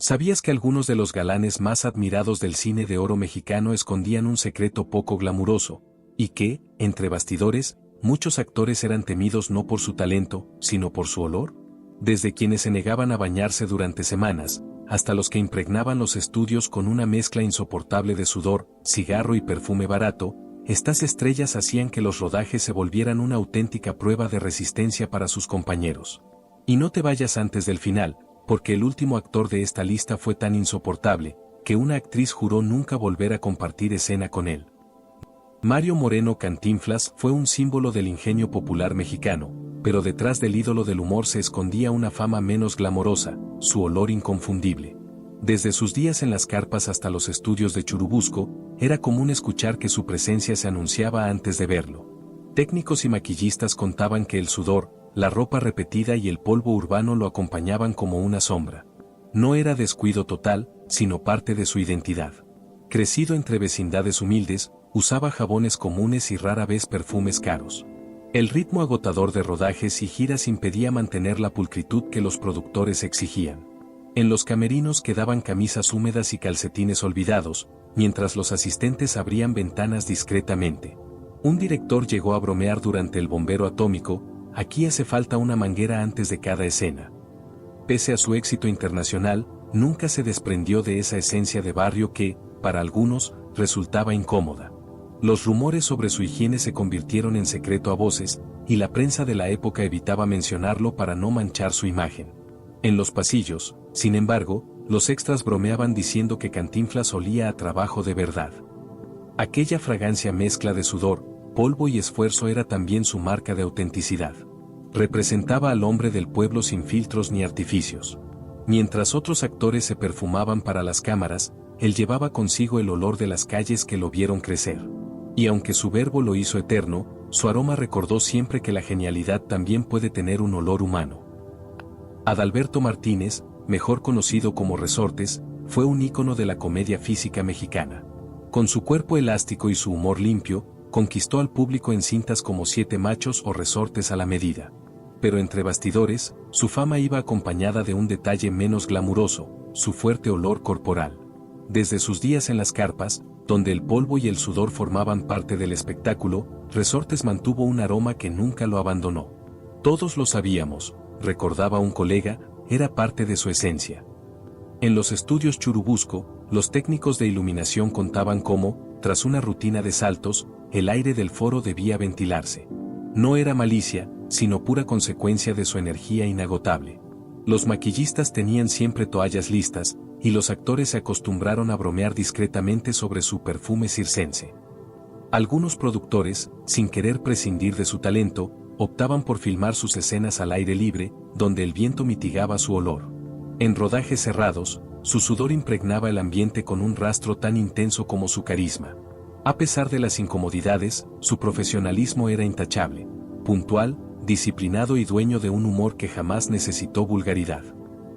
¿Sabías que algunos de los galanes más admirados del cine de oro mexicano escondían un secreto poco glamuroso, y que, entre bastidores, muchos actores eran temidos no por su talento, sino por su olor? Desde quienes se negaban a bañarse durante semanas, hasta los que impregnaban los estudios con una mezcla insoportable de sudor, cigarro y perfume barato, estas estrellas hacían que los rodajes se volvieran una auténtica prueba de resistencia para sus compañeros. Y no te vayas antes del final, porque el último actor de esta lista fue tan insoportable, que una actriz juró nunca volver a compartir escena con él. Mario Moreno Cantinflas fue un símbolo del ingenio popular mexicano, pero detrás del ídolo del humor se escondía una fama menos glamorosa, su olor inconfundible. Desde sus días en las carpas hasta los estudios de Churubusco, era común escuchar que su presencia se anunciaba antes de verlo. Técnicos y maquillistas contaban que el sudor, la ropa repetida y el polvo urbano lo acompañaban como una sombra. No era descuido total, sino parte de su identidad. Crecido entre vecindades humildes, usaba jabones comunes y rara vez perfumes caros. El ritmo agotador de rodajes y giras impedía mantener la pulcritud que los productores exigían. En los camerinos quedaban camisas húmedas y calcetines olvidados, mientras los asistentes abrían ventanas discretamente. Un director llegó a bromear durante El bombero atómico: aquí hace falta una manguera antes de cada escena. Pese a su éxito internacional, nunca se desprendió de esa esencia de barrio que, para algunos, resultaba incómoda. Los rumores sobre su higiene se convirtieron en secreto a voces, y la prensa de la época evitaba mencionarlo para no manchar su imagen. En los pasillos, sin embargo, los extras bromeaban diciendo que Cantinflas olía a trabajo de verdad. Aquella fragancia mezcla de sudor, polvo y esfuerzo era también su marca de autenticidad. Representaba al hombre del pueblo sin filtros ni artificios. Mientras otros actores se perfumaban para las cámaras, él llevaba consigo el olor de las calles que lo vieron crecer. Y aunque su verbo lo hizo eterno, su aroma recordó siempre que la genialidad también puede tener un olor humano. Adalberto Martínez, mejor conocido como Resortes, fue un ícono de la comedia física mexicana. Con su cuerpo elástico y su humor limpio, conquistó al público en cintas como Siete machos o Resortes a la medida. Pero entre bastidores, su fama iba acompañada de un detalle menos glamuroso: su fuerte olor corporal. Desde sus días en las carpas, donde el polvo y el sudor formaban parte del espectáculo, Resortes mantuvo un aroma que nunca lo abandonó. Todos lo sabíamos, recordaba un colega, era parte de su esencia. En los estudios Churubusco, los técnicos de iluminación contaban cómo, tras una rutina de saltos, el aire del foro debía ventilarse. No era malicia, sino pura consecuencia de su energía inagotable. Los maquillistas tenían siempre toallas listas, y los actores se acostumbraron a bromear discretamente sobre su perfume circense. Algunos productores, sin querer prescindir de su talento, optaban por filmar sus escenas al aire libre, donde el viento mitigaba su olor. En rodajes cerrados, su sudor impregnaba el ambiente con un rastro tan intenso como su carisma. A pesar de las incomodidades, su profesionalismo era intachable, puntual, disciplinado y dueño de un humor que jamás necesitó vulgaridad.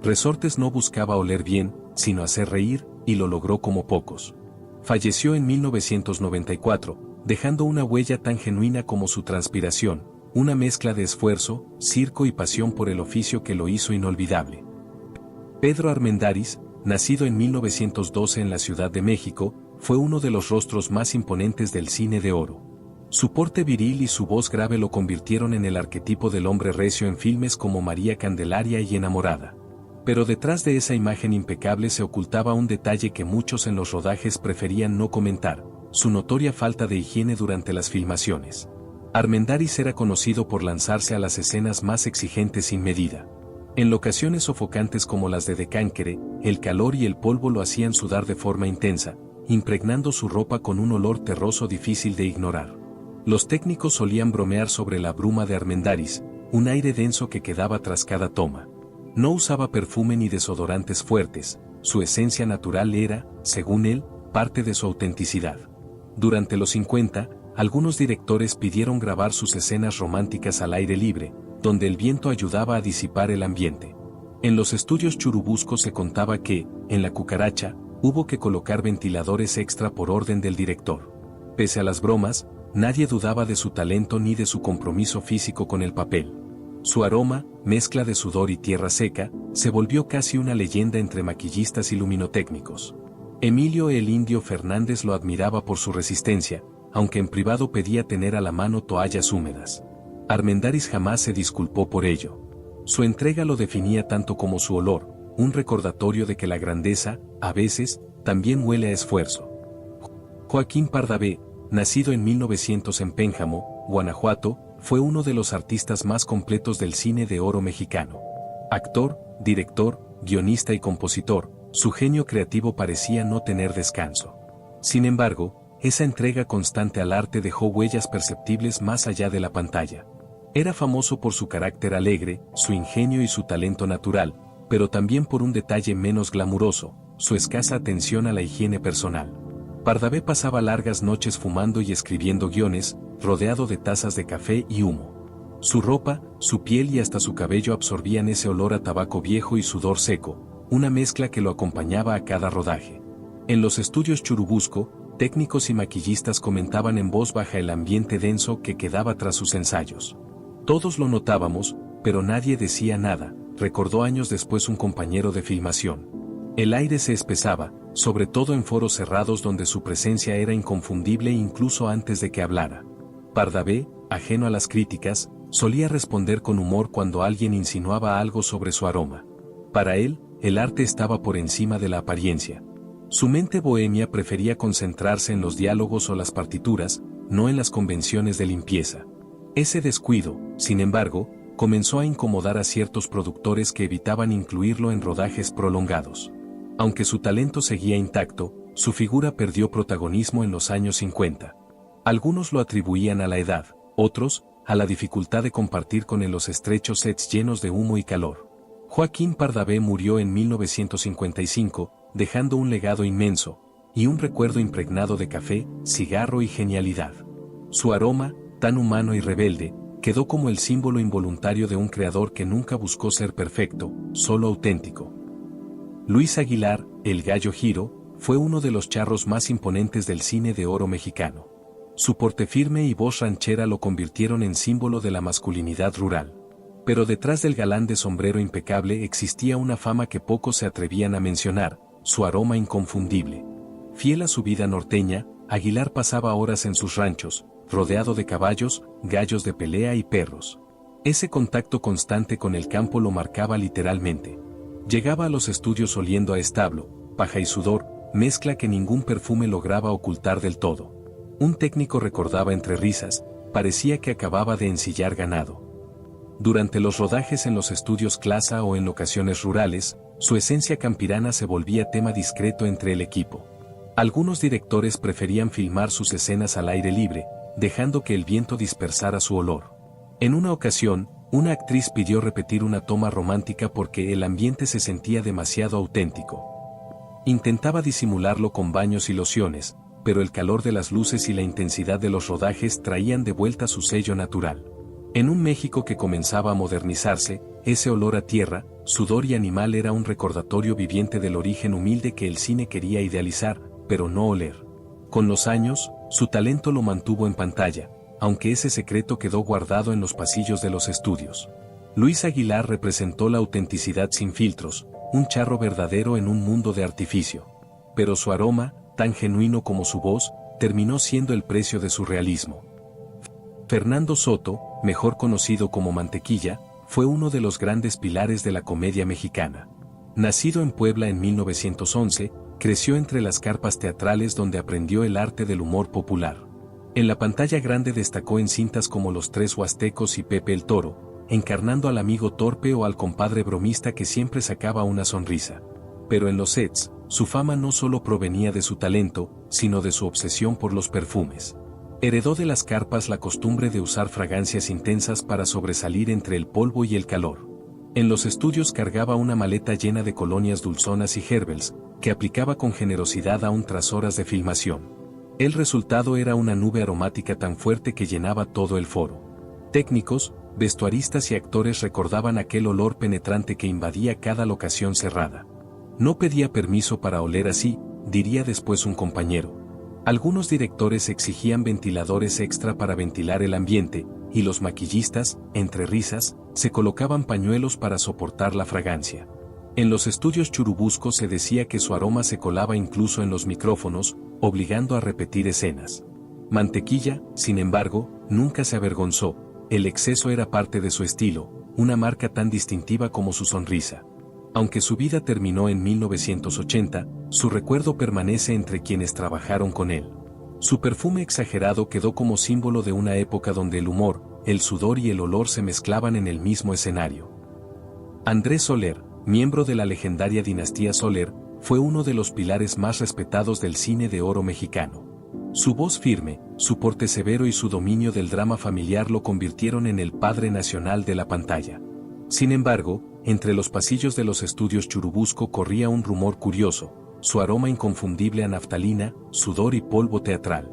Resortes no buscaba oler bien, sino hacer reír, y lo logró como pocos. Falleció en 1994, dejando una huella tan genuina como su transpiración, una mezcla de esfuerzo, circo y pasión por el oficio que lo hizo inolvidable. Pedro Armendáriz, nacido en 1912 en la Ciudad de México, fue uno de los rostros más imponentes del cine de oro. Su porte viril y su voz grave lo convirtieron en el arquetipo del hombre recio en filmes como María Candelaria y Enamorada. Pero detrás de esa imagen impecable se ocultaba un detalle que muchos en los rodajes preferían no comentar: su notoria falta de higiene durante las filmaciones. Armendáriz era conocido por lanzarse a las escenas más exigentes sin medida. En locaciones sofocantes como las de Decánquere, el calor y el polvo lo hacían sudar de forma intensa, impregnando su ropa con un olor terroso difícil de ignorar. Los técnicos solían bromear sobre la bruma de Armendáriz, un aire denso que quedaba tras cada toma. No usaba perfume ni desodorantes fuertes, su esencia natural era, según él, parte de su autenticidad. Durante los 50, algunos directores pidieron grabar sus escenas románticas al aire libre, donde el viento ayudaba a disipar el ambiente. En los estudios Churubusco se contaba que, en La Cucaracha, hubo que colocar ventiladores extra por orden del director. Pese a las bromas, nadie dudaba de su talento ni de su compromiso físico con el papel. Su aroma, mezcla de sudor y tierra seca, se volvió casi una leyenda entre maquillistas y luminotécnicos. Emilio el Indio Fernández lo admiraba por su resistencia, aunque en privado pedía tener a la mano toallas húmedas. Armendáriz jamás se disculpó por ello. Su entrega lo definía tanto como su olor, un recordatorio de que la grandeza, a veces, también huele a esfuerzo. Joaquín Pardavé, nacido en 1900 en Pénjamo, Guanajuato, fue uno de los artistas más completos del cine de oro mexicano. Actor, director, guionista y compositor, su genio creativo parecía no tener descanso. Sin embargo, esa entrega constante al arte dejó huellas perceptibles más allá de la pantalla. Era famoso por su carácter alegre, su ingenio y su talento natural, pero también por un detalle menos glamuroso, su escasa atención a la higiene personal. Pardavé pasaba largas noches fumando y escribiendo guiones, rodeado de tazas de café y humo. Su ropa, su piel y hasta su cabello absorbían ese olor a tabaco viejo y sudor seco, una mezcla que lo acompañaba a cada rodaje. En los estudios Churubusco, técnicos y maquillistas comentaban en voz baja el ambiente denso que quedaba tras sus ensayos. Todos lo notábamos, pero nadie decía nada, recordó años después un compañero de filmación. El aire se espesaba, sobre todo en foros cerrados donde su presencia era inconfundible incluso antes de que hablara. Pardavé, ajeno a las críticas, solía responder con humor cuando alguien insinuaba algo sobre su aroma. Para él, el arte estaba por encima de la apariencia. Su mente bohemia prefería concentrarse en los diálogos o las partituras, no en las convenciones de limpieza. Ese descuido, sin embargo, comenzó a incomodar a ciertos productores que evitaban incluirlo en rodajes prolongados. Aunque su talento seguía intacto, su figura perdió protagonismo en los años 50. Algunos lo atribuían a la edad, otros, a la dificultad de compartir con él los estrechos sets llenos de humo y calor. Joaquín Pardavé murió en 1955, dejando un legado inmenso, y un recuerdo impregnado de café, cigarro y genialidad. Su aroma, tan humano y rebelde, quedó como el símbolo involuntario de un creador que nunca buscó ser perfecto, solo auténtico. Luis Aguilar, el Gallo Giro, fue uno de los charros más imponentes del cine de oro mexicano. Su porte firme y voz ranchera lo convirtieron en símbolo de la masculinidad rural. Pero detrás del galán de sombrero impecable existía una fama que pocos se atrevían a mencionar, su aroma inconfundible. Fiel a su vida norteña, Aguilar pasaba horas en sus ranchos, rodeado de caballos, gallos de pelea y perros. Ese contacto constante con el campo lo marcaba literalmente. Llegaba a los estudios oliendo a establo, paja y sudor, mezcla que ningún perfume lograba ocultar del todo. Un técnico recordaba entre risas, parecía que acababa de ensillar ganado. Durante los rodajes en los estudios Clasa o en locaciones rurales, su esencia campirana se volvía tema discreto entre el equipo. Algunos directores preferían filmar sus escenas al aire libre, dejando que el viento dispersara su olor. En una ocasión, una actriz pidió repetir una toma romántica porque el ambiente se sentía demasiado auténtico. Intentaba disimularlo con baños y lociones, pero el calor de las luces y la intensidad de los rodajes traían de vuelta su sello natural. En un México que comenzaba a modernizarse, ese olor a tierra, sudor y animal era un recordatorio viviente del origen humilde que el cine quería idealizar, pero no oler. Con los años, su talento lo mantuvo en pantalla, aunque ese secreto quedó guardado en los pasillos de los estudios. Luis Aguilar representó la autenticidad sin filtros, un charro verdadero en un mundo de artificio. Pero su aroma, tan genuino como su voz, terminó siendo el precio de su realismo. Fernando Soto, mejor conocido como Mantequilla, fue uno de los grandes pilares de la comedia mexicana. Nacido en Puebla en 1911, creció entre las carpas teatrales donde aprendió el arte del humor popular. En la pantalla grande destacó en cintas como Los Tres Huastecos y Pepe el Toro, encarnando al amigo torpe o al compadre bromista que siempre sacaba una sonrisa. Pero en los sets, su fama no solo provenía de su talento, sino de su obsesión por los perfumes. Heredó de las carpas la costumbre de usar fragancias intensas para sobresalir entre el polvo y el calor. En los estudios cargaba una maleta llena de colonias dulzonas y herbels, que aplicaba con generosidad aún tras horas de filmación. El resultado era una nube aromática tan fuerte que llenaba todo el foro. Técnicos, vestuaristas y actores recordaban aquel olor penetrante que invadía cada locación cerrada. No pedía permiso para oler así, diría después un compañero. Algunos directores exigían ventiladores extra para ventilar el ambiente, y los maquillistas, entre risas, se colocaban pañuelos para soportar la fragancia. En los estudios Churubusco se decía que su aroma se colaba incluso en los micrófonos, obligando a repetir escenas. Mantequilla, sin embargo, nunca se avergonzó, el exceso era parte de su estilo, una marca tan distintiva como su sonrisa. Aunque su vida terminó en 1980, su recuerdo permanece entre quienes trabajaron con él. Su perfume exagerado quedó como símbolo de una época donde el humor, el sudor y el olor se mezclaban en el mismo escenario. Andrés Soler, miembro de la legendaria dinastía Soler, fue uno de los pilares más respetados del cine de oro mexicano. Su voz firme, su porte severo y su dominio del drama familiar lo convirtieron en el padre nacional de la pantalla. Sin embargo, entre los pasillos de los estudios Churubusco corría un rumor curioso, su aroma inconfundible a naftalina, sudor y polvo teatral.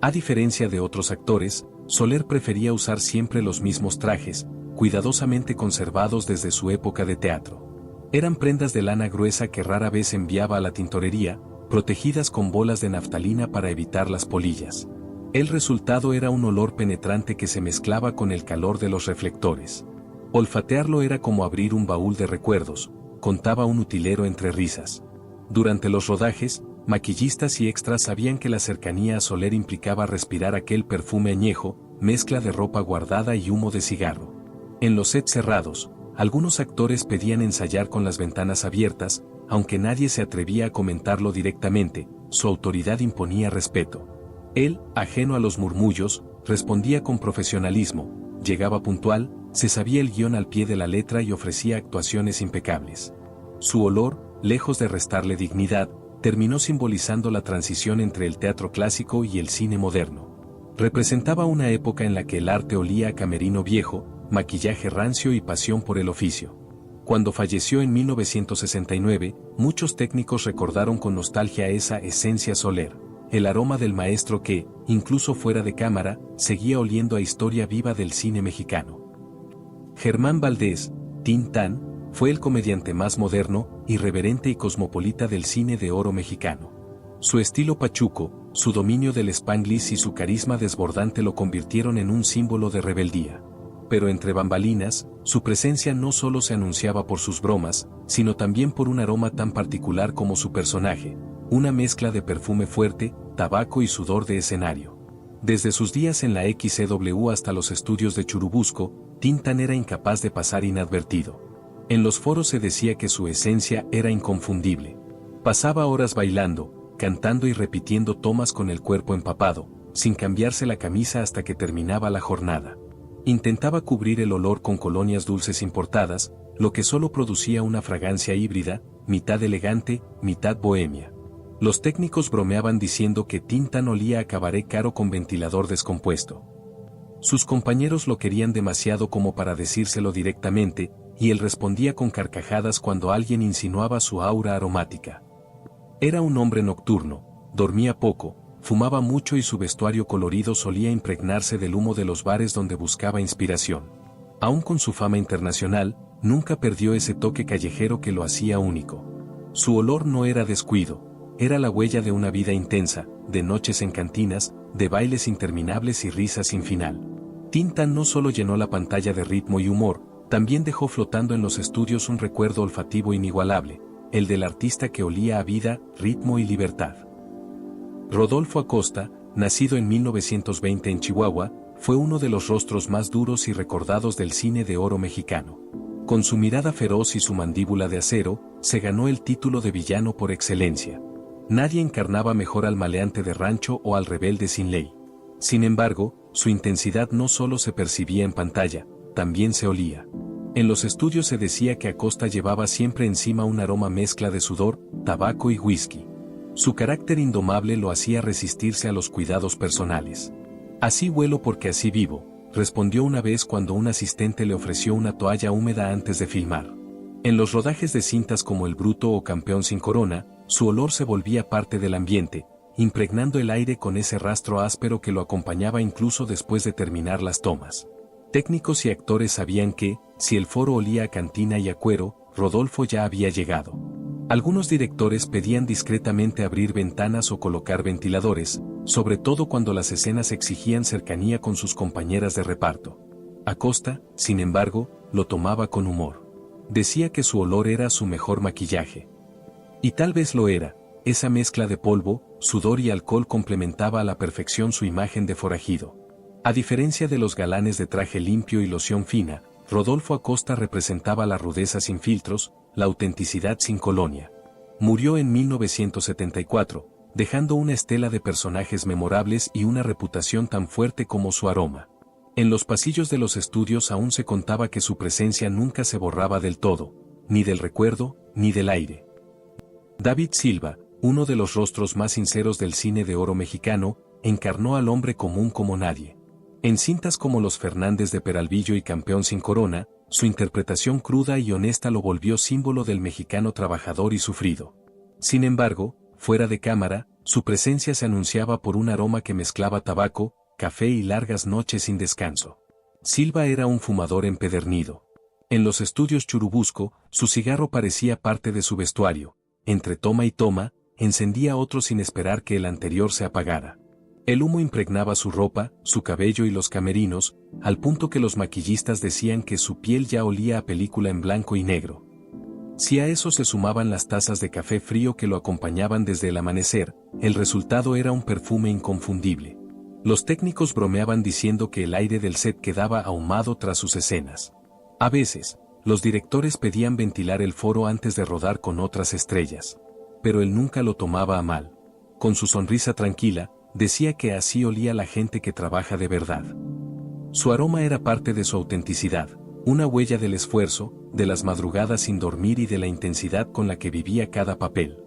A diferencia de otros actores, Soler prefería usar siempre los mismos trajes, cuidadosamente conservados desde su época de teatro. Eran prendas de lana gruesa que rara vez enviaba a la tintorería, protegidas con bolas de naftalina para evitar las polillas. El resultado era un olor penetrante que se mezclaba con el calor de los reflectores. Olfatearlo era como abrir un baúl de recuerdos, contaba un utilero entre risas. Durante los rodajes, maquillistas y extras sabían que la cercanía a Soler implicaba respirar aquel perfume añejo, mezcla de ropa guardada y humo de cigarro. En los sets cerrados, algunos actores pedían ensayar con las ventanas abiertas, aunque nadie se atrevía a comentarlo directamente, su autoridad imponía respeto. Él, ajeno a los murmullos, respondía con profesionalismo, llegaba puntual, se sabía el guión al pie de la letra y ofrecía actuaciones impecables. Su olor, lejos de restarle dignidad, terminó simbolizando la transición entre el teatro clásico y el cine moderno. Representaba una época en la que el arte olía a camerino viejo, maquillaje rancio y pasión por el oficio. Cuando falleció en 1969, muchos técnicos recordaron con nostalgia esa esencia Soler, el aroma del maestro que, incluso fuera de cámara, seguía oliendo a historia viva del cine mexicano. Germán Valdés, Tintán, fue el comediante más moderno, irreverente y cosmopolita del cine de oro mexicano. Su estilo pachuco, su dominio del Spanglish y su carisma desbordante lo convirtieron en un símbolo de rebeldía. Pero entre bambalinas, su presencia no solo se anunciaba por sus bromas, sino también por un aroma tan particular como su personaje, una mezcla de perfume fuerte, tabaco y sudor de escenario. Desde sus días en la XCW hasta los estudios de Churubusco, Tintán era incapaz de pasar inadvertido. En los foros se decía que su esencia era inconfundible. Pasaba horas bailando, cantando y repitiendo tomas con el cuerpo empapado, sin cambiarse la camisa hasta que terminaba la jornada. Intentaba cubrir el olor con colonias dulces importadas, lo que solo producía una fragancia híbrida, mitad elegante, mitad bohemia. Los técnicos bromeaban diciendo que Tintán olía a cabaret caro con ventilador descompuesto. Sus compañeros lo querían demasiado como para decírselo directamente, y él respondía con carcajadas cuando alguien insinuaba su aura aromática. Era un hombre nocturno, dormía poco, fumaba mucho y su vestuario colorido solía impregnarse del humo de los bares donde buscaba inspiración. Aún con su fama internacional, nunca perdió ese toque callejero que lo hacía único. Su olor no era descuido, era la huella de una vida intensa, de noches en cantinas, de bailes interminables y risas sin final. Tintán no solo llenó la pantalla de ritmo y humor, también dejó flotando en los estudios un recuerdo olfativo inigualable, el del artista que olía a vida, ritmo y libertad. Rodolfo Acosta, nacido en 1920 en Chihuahua, fue uno de los rostros más duros y recordados del cine de oro mexicano. Con su mirada feroz y su mandíbula de acero, se ganó el título de villano por excelencia. Nadie encarnaba mejor al maleante de rancho o al rebelde sin ley. Sin embargo, su intensidad no solo se percibía en pantalla, también se olía. En los estudios se decía que Acosta llevaba siempre encima un aroma mezcla de sudor, tabaco y whisky. Su carácter indomable lo hacía resistirse a los cuidados personales. Así huelo porque así vivo, respondió una vez cuando un asistente le ofreció una toalla húmeda antes de filmar. En los rodajes de cintas como El Bruto o Campeón sin Corona, su olor se volvía parte del ambiente, impregnando el aire con ese rastro áspero que lo acompañaba incluso después de terminar las tomas. Técnicos y actores sabían que, si el foro olía a cantina y a cuero, Rodolfo ya había llegado. Algunos directores pedían discretamente abrir ventanas o colocar ventiladores, sobre todo cuando las escenas exigían cercanía con sus compañeras de reparto. Acosta, sin embargo, lo tomaba con humor. Decía que su olor era su mejor maquillaje. Y tal vez lo era. Esa mezcla de polvo, sudor y alcohol complementaba a la perfección su imagen de forajido. A diferencia de los galanes de traje limpio y loción fina, Rodolfo Acosta representaba la rudeza sin filtros, la autenticidad sin colonia. Murió en 1974, dejando una estela de personajes memorables y una reputación tan fuerte como su aroma. En los pasillos de los estudios aún se contaba que su presencia nunca se borraba del todo, ni del recuerdo, ni del aire. David Silva, uno de los rostros más sinceros del cine de oro mexicano, encarnó al hombre común como nadie. En cintas como Los Fernández de Peralvillo y Campeón sin Corona, su interpretación cruda y honesta lo volvió símbolo del mexicano trabajador y sufrido. Sin embargo, fuera de cámara, su presencia se anunciaba por un aroma que mezclaba tabaco, café y largas noches sin descanso. Silva era un fumador empedernido. En los estudios Churubusco, su cigarro parecía parte de su vestuario. Entre toma y toma, encendía otro sin esperar que el anterior se apagara. El humo impregnaba su ropa, su cabello y los camerinos, al punto que los maquillistas decían que su piel ya olía a película en blanco y negro. Si a eso se sumaban las tazas de café frío que lo acompañaban desde el amanecer, el resultado era un perfume inconfundible. Los técnicos bromeaban diciendo que el aire del set quedaba ahumado tras sus escenas. A veces, los directores pedían ventilar el foro antes de rodar con otras estrellas. Pero él nunca lo tomaba a mal. Con su sonrisa tranquila, decía que así olía la gente que trabaja de verdad. Su aroma era parte de su autenticidad, una huella del esfuerzo, de las madrugadas sin dormir y de la intensidad con la que vivía cada papel.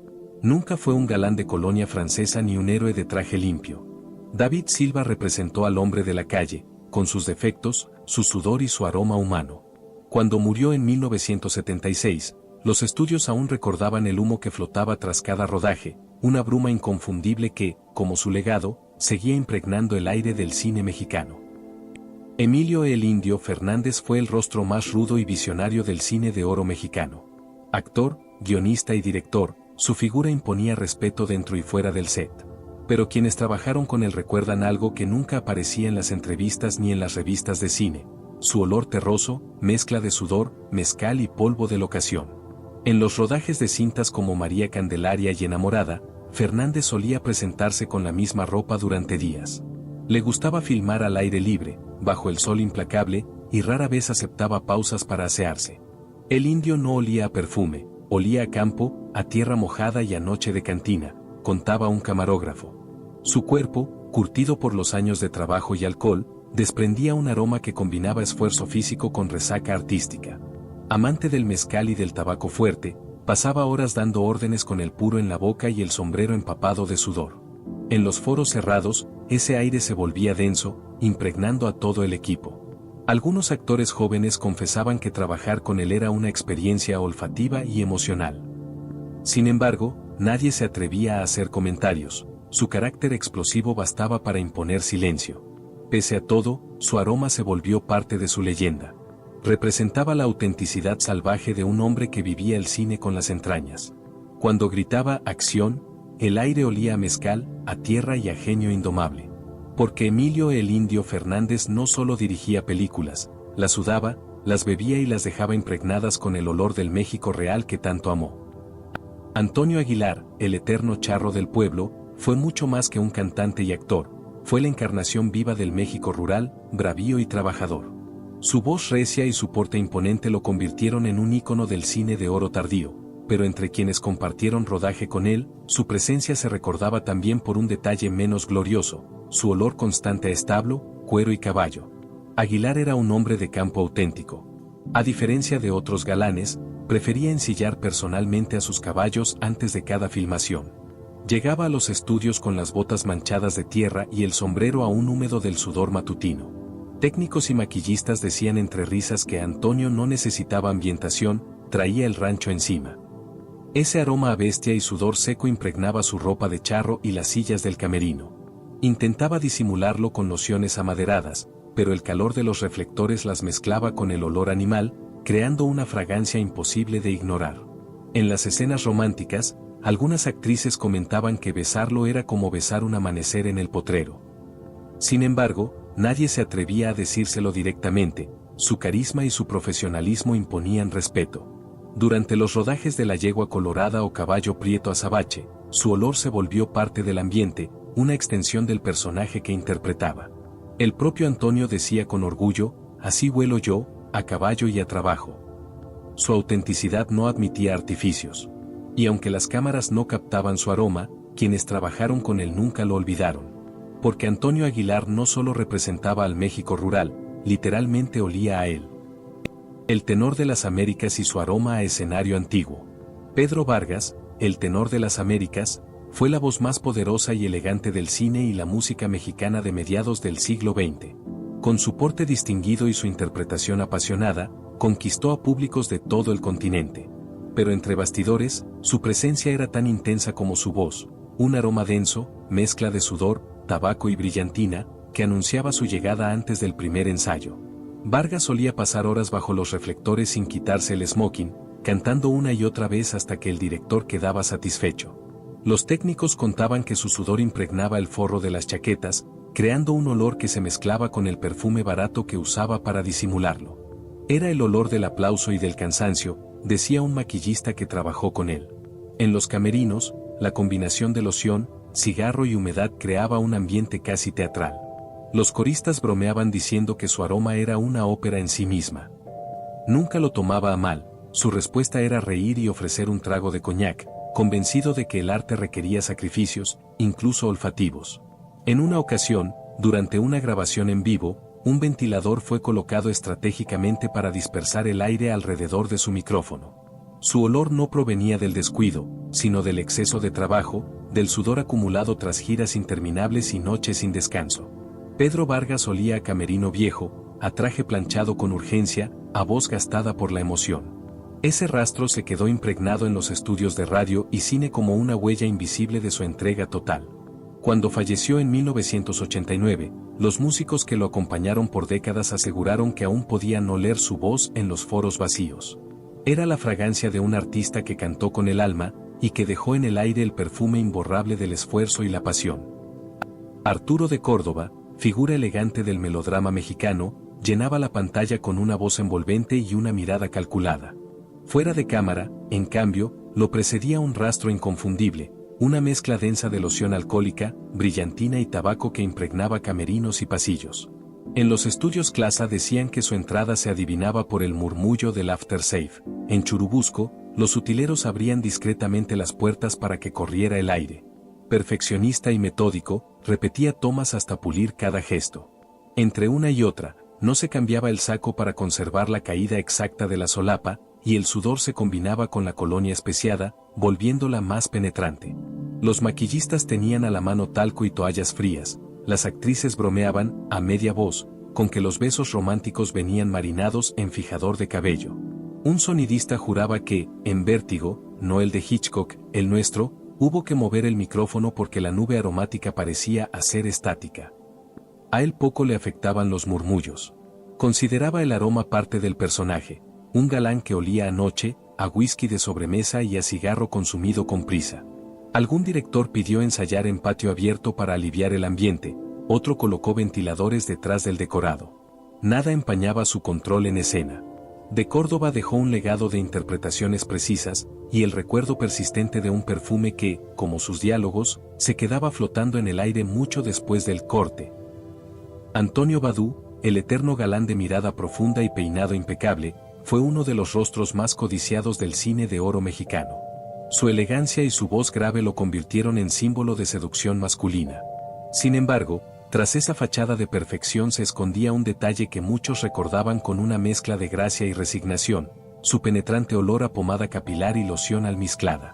Nunca fue un galán de colonia francesa ni un héroe de traje limpio. David Silva representó al hombre de la calle, con sus defectos, su sudor y su aroma humano. Cuando murió en 1976, los estudios aún recordaban el humo que flotaba tras cada rodaje, una bruma inconfundible que, como su legado, seguía impregnando el aire del cine mexicano. Emilio "El Indio" Fernández fue el rostro más rudo y visionario del cine de oro mexicano. Actor, guionista y director, su figura imponía respeto dentro y fuera del set. Pero quienes trabajaron con él recuerdan algo que nunca aparecía en las entrevistas ni en las revistas de cine: su olor terroso, mezcla de sudor, mezcal y polvo de locación. En los rodajes de cintas como María Candelaria y Enamorada, Fernández solía presentarse con la misma ropa durante días. Le gustaba filmar al aire libre, bajo el sol implacable, y rara vez aceptaba pausas para asearse. El Indio no olía a perfume, olía a campo, a tierra mojada y a noche de cantina, contaba un camarógrafo. Su cuerpo, curtido por los años de trabajo y alcohol, desprendía un aroma que combinaba esfuerzo físico con resaca artística. Amante del mezcal y del tabaco fuerte, pasaba horas dando órdenes con el puro en la boca y el sombrero empapado de sudor. En los foros cerrados, ese aire se volvía denso, impregnando a todo el equipo. Algunos actores jóvenes confesaban que trabajar con él era una experiencia olfativa y emocional. Sin embargo, nadie se atrevía a hacer comentarios. Su carácter explosivo bastaba para imponer silencio. Pese a todo, su aroma se volvió parte de su leyenda. Representaba la autenticidad salvaje de un hombre que vivía el cine con las entrañas. Cuando gritaba "acción", el aire olía a mezcal, a tierra y a genio indomable. Porque Emilio "El Indio" Fernández no solo dirigía películas, las sudaba, las bebía y las dejaba impregnadas con el olor del México real que tanto amó. Antonio Aguilar, el eterno charro del pueblo, fue mucho más que un cantante y actor, fue la encarnación viva del México rural, bravío y trabajador. Su voz recia y su porte imponente lo convirtieron en un ícono del cine de oro tardío, pero entre quienes compartieron rodaje con él, su presencia se recordaba también por un detalle menos glorioso: su olor constante a establo, cuero y caballo. Aguilar era un hombre de campo auténtico. A diferencia de otros galanes, prefería ensillar personalmente a sus caballos antes de cada filmación. Llegaba a los estudios con las botas manchadas de tierra y el sombrero aún húmedo del sudor matutino. Técnicos y maquillistas decían entre risas que Antonio no necesitaba ambientación, traía el rancho encima. Ese aroma a bestia y sudor seco impregnaba su ropa de charro y las sillas del camerino. Intentaba disimularlo con lociones amaderadas, pero el calor de los reflectores las mezclaba con el olor animal, creando una fragancia imposible de ignorar. En las escenas románticas, algunas actrices comentaban que besarlo era como besar un amanecer en el potrero. Sin embargo, nadie se atrevía a decírselo directamente, su carisma y su profesionalismo imponían respeto. Durante los rodajes de La Yegua Colorada o Caballo Prieto Azabache, su olor se volvió parte del ambiente, una extensión del personaje que interpretaba. El propio Antonio decía con orgullo, así vuelo yo, a caballo y a trabajo. Su autenticidad no admitía artificios. Y aunque las cámaras no captaban su aroma, quienes trabajaron con él nunca lo olvidaron. Porque Antonio Aguilar no solo representaba al México rural, literalmente olía a él. El tenor de las Américas y su aroma a escenario antiguo. Pedro Vargas, el tenor de las Américas, fue la voz más poderosa y elegante del cine y la música mexicana de mediados del siglo XX. Con su porte distinguido y su interpretación apasionada, conquistó a públicos de todo el continente. Pero entre bastidores, su presencia era tan intensa como su voz, un aroma denso, mezcla de sudor, tabaco y brillantina, que anunciaba su llegada antes del primer ensayo. Vargas solía pasar horas bajo los reflectores sin quitarse el smoking, cantando una y otra vez hasta que el director quedaba satisfecho. Los técnicos contaban que su sudor impregnaba el forro de las chaquetas, creando un olor que se mezclaba con el perfume barato que usaba para disimularlo. Era el olor del aplauso y del cansancio, decía un maquillista que trabajó con él. En los camerinos, la combinación de loción, cigarro y humedad creaba un ambiente casi teatral. Los coristas bromeaban diciendo que su aroma era una ópera en sí misma. Nunca lo tomaba a mal, su respuesta era reír y ofrecer un trago de coñac, convencido de que el arte requería sacrificios, incluso olfativos. En una ocasión, durante una grabación en vivo, un ventilador fue colocado estratégicamente para dispersar el aire alrededor de su micrófono. Su olor no provenía del descuido, sino del exceso de trabajo, del sudor acumulado tras giras interminables y noches sin descanso. Pedro Vargas olía a camerino viejo, a traje planchado con urgencia, a voz gastada por la emoción. Ese rastro se quedó impregnado en los estudios de radio y cine como una huella invisible de su entrega total. Cuando falleció en 1989, los músicos que lo acompañaron por décadas aseguraron que aún podían oler su voz en los foros vacíos. Era la fragancia de un artista que cantó con el alma, y que dejó en el aire el perfume imborrable del esfuerzo y la pasión. Arturo de Córdoba, figura elegante del melodrama mexicano, llenaba la pantalla con una voz envolvente y una mirada calculada. Fuera de cámara, en cambio, lo precedía un rastro inconfundible, una mezcla densa de loción alcohólica, brillantina y tabaco que impregnaba camerinos y pasillos. En los estudios Clasa decían que su entrada se adivinaba por el murmullo del aftershave. En Churubusco, los utileros abrían discretamente las puertas para que corriera el aire. Perfeccionista y metódico, repetía tomas hasta pulir cada gesto. Entre una y otra, no se cambiaba el saco para conservar la caída exacta de la solapa, y el sudor se combinaba con la colonia especiada, volviéndola más penetrante. Los maquillistas tenían a la mano talco y toallas frías, las actrices bromeaban, a media voz, con que los besos románticos venían marinados en fijador de cabello. Un sonidista juraba que, en Vértigo, no el de Hitchcock, el nuestro, hubo que mover el micrófono porque la nube aromática parecía hacer estática. A él poco le afectaban los murmullos. Consideraba el aroma parte del personaje, un galán que olía a noche, a whisky de sobremesa y a cigarro consumido con prisa. Algún director pidió ensayar en patio abierto para aliviar el ambiente, otro colocó ventiladores detrás del decorado. Nada empañaba su control en escena. De Córdoba dejó un legado de interpretaciones precisas, y el recuerdo persistente de un perfume que, como sus diálogos, se quedaba flotando en el aire mucho después del corte. Antonio Badú, el eterno galán de mirada profunda y peinado impecable, fue uno de los rostros más codiciados del cine de oro mexicano. Su elegancia y su voz grave lo convirtieron en símbolo de seducción masculina. Sin embargo, tras esa fachada de perfección se escondía un detalle que muchos recordaban con una mezcla de gracia y resignación, su penetrante olor a pomada capilar y loción almizclada.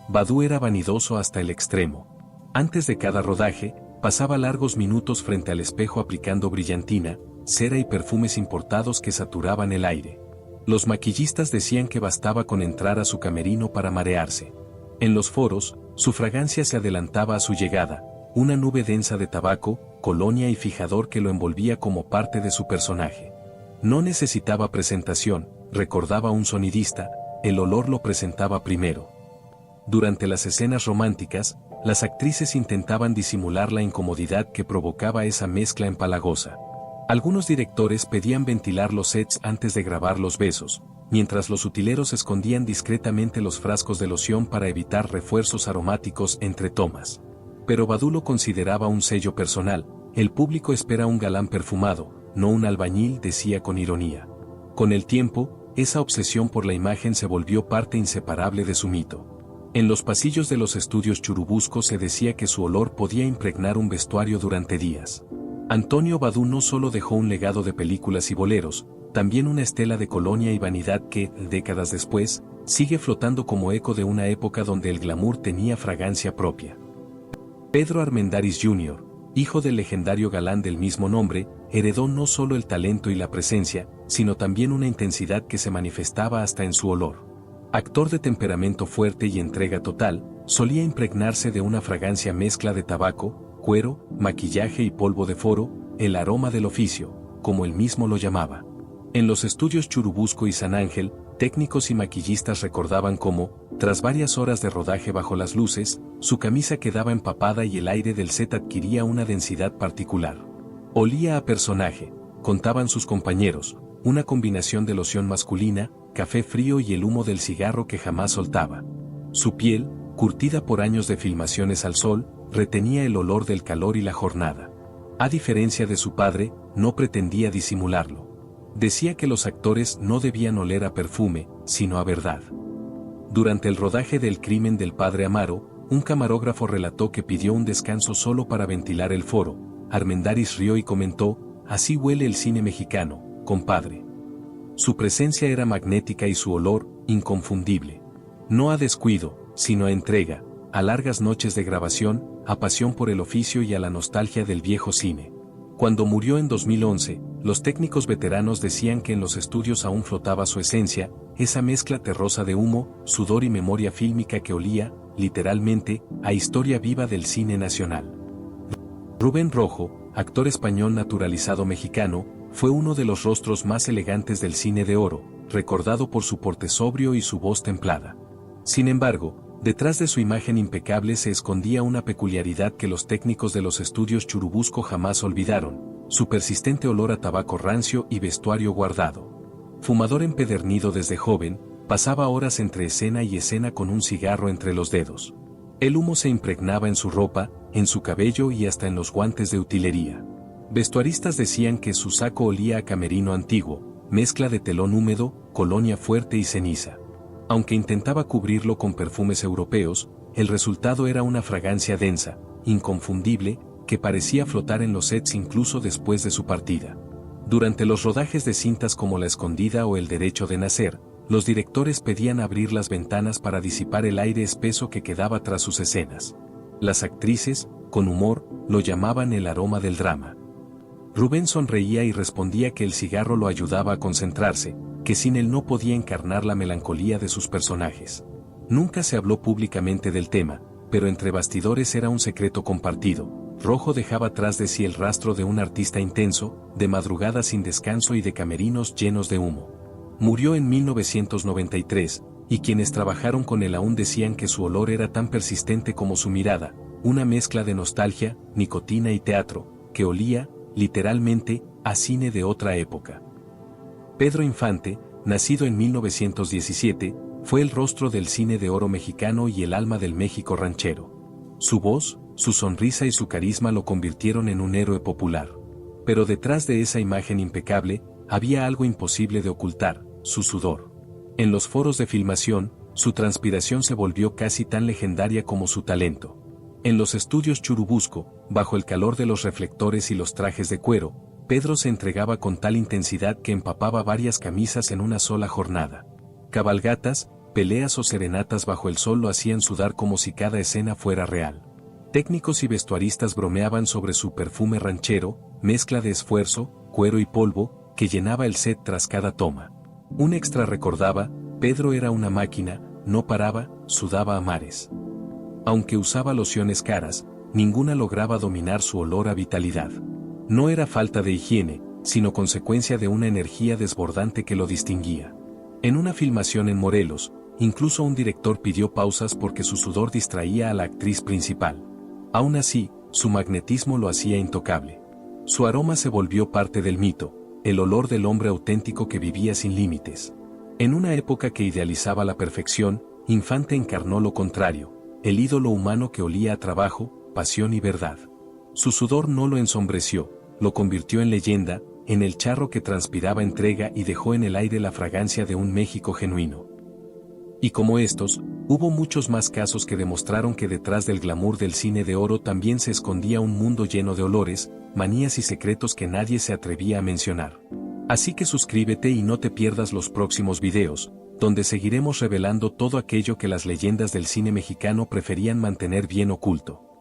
Badú era vanidoso hasta el extremo. Antes de cada rodaje, pasaba largos minutos frente al espejo aplicando brillantina, cera y perfumes importados que saturaban el aire. Los maquillistas decían que bastaba con entrar a su camerino para marearse. En los foros, su fragancia se adelantaba a su llegada, una nube densa de tabaco, colonia y fijador que lo envolvía como parte de su personaje. No necesitaba presentación, recordaba un sonidista, el olor lo presentaba primero. Durante las escenas románticas, las actrices intentaban disimular la incomodidad que provocaba esa mezcla empalagosa. Algunos directores pedían ventilar los sets antes de grabar los besos, mientras los utileros escondían discretamente los frascos de loción para evitar refuerzos aromáticos entre tomas. Pero Badu lo consideraba un sello personal: el público espera un galán perfumado, no un albañil, decía con ironía. Con el tiempo, esa obsesión por la imagen se volvió parte inseparable de su mito. En los pasillos de los estudios Churubusco se decía que su olor podía impregnar un vestuario durante días. Antonio Badu no solo dejó un legado de películas y boleros, también una estela de colonia y vanidad que, décadas después, sigue flotando como eco de una época donde el glamour tenía fragancia propia. Pedro Armendáriz Jr., hijo del legendario galán del mismo nombre, heredó no solo el talento y la presencia, sino también una intensidad que se manifestaba hasta en su olor. Actor de temperamento fuerte y entrega total, solía impregnarse de una fragancia mezcla de tabaco, cuero, maquillaje y polvo de foro, el aroma del oficio, como él mismo lo llamaba. En los estudios Churubusco y San Ángel, técnicos y maquillistas recordaban cómo, tras varias horas de rodaje bajo las luces, su camisa quedaba empapada y el aire del set adquiría una densidad particular. Olía a personaje, contaban sus compañeros, una combinación de loción masculina, café frío y el humo del cigarro que jamás soltaba. Su piel, curtida por años de filmaciones al sol, retenía el olor del calor y la jornada. A diferencia de su padre, no pretendía disimularlo. Decía que los actores no debían oler a perfume, sino a verdad. Durante el rodaje del Crimen del Padre Amaro, un camarógrafo relató que pidió un descanso solo para ventilar el foro. Armendáriz rió y comentó: «Así huele el cine mexicano, compadre». Su presencia era magnética y su olor, inconfundible. No a descuido, sino a entrega, a largas noches de grabación, a pasión por el oficio y a la nostalgia del viejo cine. Cuando murió en 2011, los técnicos veteranos decían que en los estudios aún flotaba su esencia, esa mezcla terrosa de humo, sudor y memoria fílmica que olía, literalmente, a historia viva del cine nacional. Rubén Rojo, actor español naturalizado mexicano, fue uno de los rostros más elegantes del cine de oro, recordado por su porte sobrio y su voz templada. Sin embargo, detrás de su imagen impecable se escondía una peculiaridad que los técnicos de los estudios Churubusco jamás olvidaron: su persistente olor a tabaco rancio y vestuario guardado. Fumador empedernido desde joven, pasaba horas entre escena y escena con un cigarro entre los dedos. El humo se impregnaba en su ropa, en su cabello y hasta en los guantes de utilería. Vestuaristas decían que su saco olía a camerino antiguo, mezcla de telón húmedo, colonia fuerte y ceniza. Aunque intentaba cubrirlo con perfumes europeos, el resultado era una fragancia densa, inconfundible, que parecía flotar en los sets incluso después de su partida. Durante los rodajes de cintas como La Escondida o El Derecho de Nacer, los directores pedían abrir las ventanas para disipar el aire espeso que quedaba tras sus escenas. Las actrices, con humor, lo llamaban el aroma del drama. Rubén sonreía y respondía que el cigarro lo ayudaba a concentrarse, que sin él no podía encarnar la melancolía de sus personajes. Nunca se habló públicamente del tema, pero entre bastidores era un secreto compartido. Rojo dejaba tras de sí el rastro de un artista intenso, de madrugadas sin descanso y de camerinos llenos de humo. Murió en 1993, y quienes trabajaron con él aún decían que su olor era tan persistente como su mirada, una mezcla de nostalgia, nicotina y teatro, que olía, literalmente, a cine de otra época. Pedro Infante, nacido en 1917, fue el rostro del cine de oro mexicano y el alma del México ranchero. Su voz, su sonrisa y su carisma lo convirtieron en un héroe popular. Pero detrás de esa imagen impecable, había algo imposible de ocultar: su sudor. En los foros de filmación, su transpiración se volvió casi tan legendaria como su talento. En los estudios Churubusco, bajo el calor de los reflectores y los trajes de cuero, Pedro se entregaba con tal intensidad que empapaba varias camisas en una sola jornada. Cabalgatas, peleas o serenatas bajo el sol lo hacían sudar como si cada escena fuera real. Técnicos y vestuaristas bromeaban sobre su perfume ranchero, mezcla de esfuerzo, cuero y polvo, que llenaba el set tras cada toma. Un extra recordaba: Pedro era una máquina, no paraba, sudaba a mares. Aunque usaba lociones caras, ninguna lograba dominar su olor a vitalidad. No era falta de higiene, sino consecuencia de una energía desbordante que lo distinguía. En una filmación en Morelos, incluso un director pidió pausas porque su sudor distraía a la actriz principal. Aún así, su magnetismo lo hacía intocable. Su aroma se volvió parte del mito, el olor del hombre auténtico que vivía sin límites. En una época que idealizaba la perfección, Infante encarnó lo contrario, el ídolo humano que olía a trabajo, pasión y verdad. Su sudor no lo ensombreció, lo convirtió en leyenda, en el charro que transpiraba entrega y dejó en el aire la fragancia de un México genuino. Y como estos, hubo muchos más casos que demostraron que detrás del glamour del cine de oro también se escondía un mundo lleno de olores, manías y secretos que nadie se atrevía a mencionar. Así que suscríbete y no te pierdas los próximos videos, donde seguiremos revelando todo aquello que las leyendas del cine mexicano preferían mantener bien oculto.